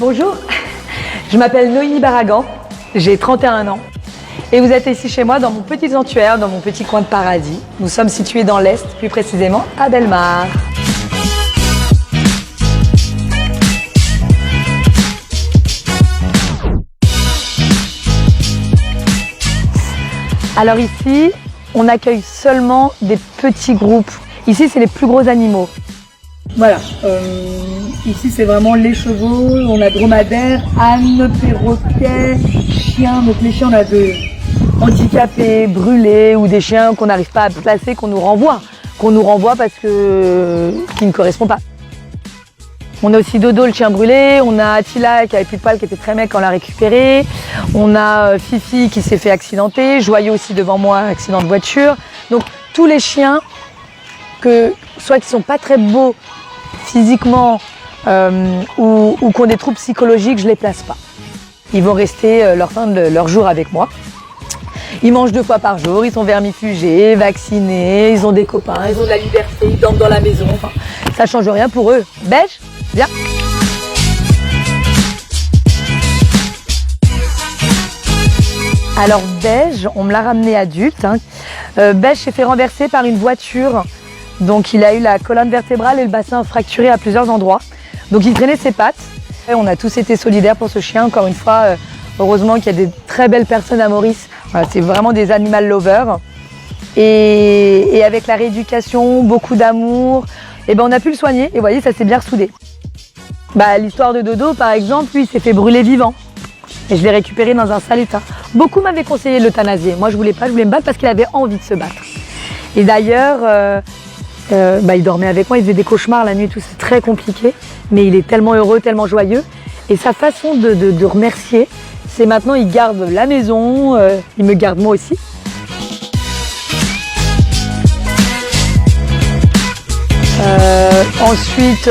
Bonjour, je m'appelle Noémie Barragan, j'ai 31 ans et vous êtes ici chez moi dans mon petit sanctuaire, dans mon petit coin de paradis. Nous sommes situés dans l'Est, plus précisément à Bellemare. Alors ici, on accueille seulement des petits groupes. Ici, c'est les plus gros animaux. Voilà, ici c'est vraiment les chevaux, on a dromadaires, ânes, perroquets, chiens. Donc les chiens, on a de handicapés, brûlés ou des chiens qu'on n'arrive pas à placer, qu'on nous renvoie parce que qui ne correspond pas. On a aussi Dodo, le chien brûlé, on a Attila qui avait plus de poils, qui était très maigre quand on l'a récupéré. On a Fifi qui s'est fait accidenter, Joyeux aussi devant moi, accident de voiture. Donc tous les chiens soit qui sont pas très beaux physiquement ou qui ont des troubles psychologiques, je les place pas. Ils vont rester leur fin de leur jour avec moi. Ils mangent 2 fois par jour, ils sont vermifugés, vaccinés, ils ont des copains, ils ont de la liberté, ils dorment dans la maison. Enfin, ça change rien pour eux. Beige, viens. Alors Beige, on me l'a ramené adulte. Beige s'est fait renverser par une voiture. Donc il a eu la colonne vertébrale et le bassin fracturé à plusieurs endroits. Donc il traînait ses pattes. Et on a tous été solidaires pour ce chien. Encore une fois, heureusement qu'il y a des très belles personnes à Maurice. Voilà, c'est vraiment des animal lovers. Et avec la rééducation, beaucoup d'amour, et on a pu le soigner. Et vous voyez, ça s'est bien ressoudé. L'histoire de Dodo, par exemple, lui, il s'est fait brûler vivant. Et je l'ai récupéré dans un sale état. Beaucoup m'avaient conseillé de l'euthanasier. Moi, je voulais pas, je voulais me battre parce qu'il avait envie de se battre. Et d'ailleurs, il dormait avec moi, il faisait des cauchemars la nuit et tout, c'est très compliqué. Mais il est tellement heureux, tellement joyeux. Et sa façon de remercier, c'est maintenant, il garde la maison, il me garde moi aussi. Ensuite,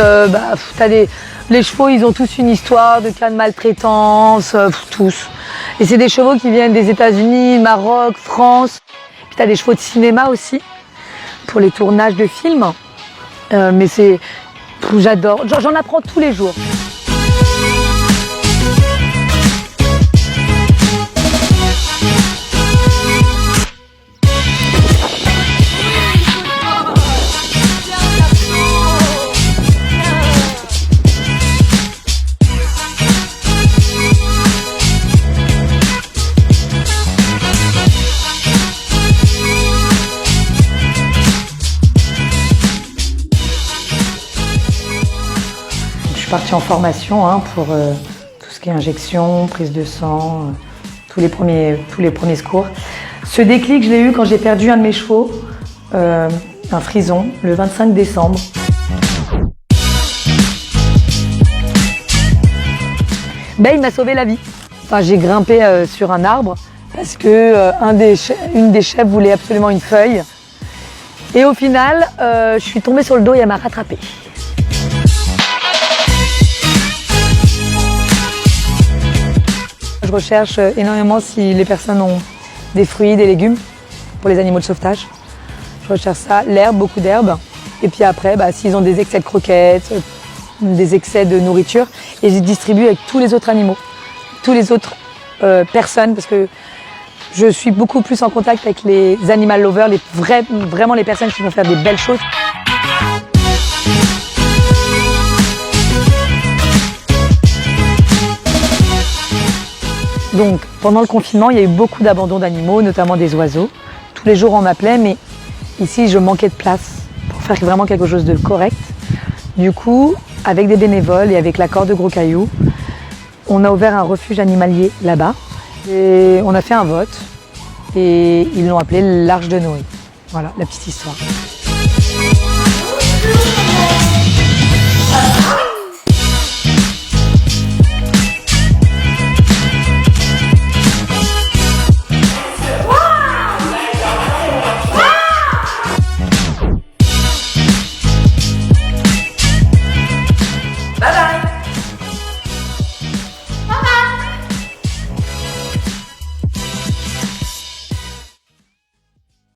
les chevaux, ils ont tous une histoire de cas de maltraitance, tous. Et c'est des chevaux qui viennent des États-Unis, Maroc, France. Puis t'as des chevaux de cinéma aussi, pour les tournages de films. Mais j'adore, j'en apprends tous les jours. Je suis partie en formation pour tout ce qui est injection, prise de sang, tous les premiers secours. Ce déclic, je l'ai eu quand j'ai perdu un de mes chevaux, un frison, le 25 décembre. Il m'a sauvé la vie. Enfin, j'ai grimpé sur un arbre parce que une des chèvres voulait absolument une feuille. Et au final, je suis tombée sur le dos et elle m'a rattrapée. Je recherche énormément si les personnes ont des fruits, des légumes pour les animaux de sauvetage. Je recherche ça, l'herbe, beaucoup d'herbe. Et puis après, s'ils ont des excès de croquettes, des excès de nourriture, et je distribue avec tous les autres animaux, tous les autres personnes, parce que je suis beaucoup plus en contact avec les animal lovers, vraiment les personnes qui vont faire des belles choses. Donc, pendant le confinement, il y a eu beaucoup d'abandon d'animaux, notamment des oiseaux. Tous les jours, on m'appelait, mais ici, je manquais de place pour faire vraiment quelque chose de correct. Du coup, avec des bénévoles et avec l'accord de Gros Caillou, on a ouvert un refuge animalier là-bas. Et on a fait un vote et ils l'ont appelé l'Arche de Noé. Voilà, la petite histoire.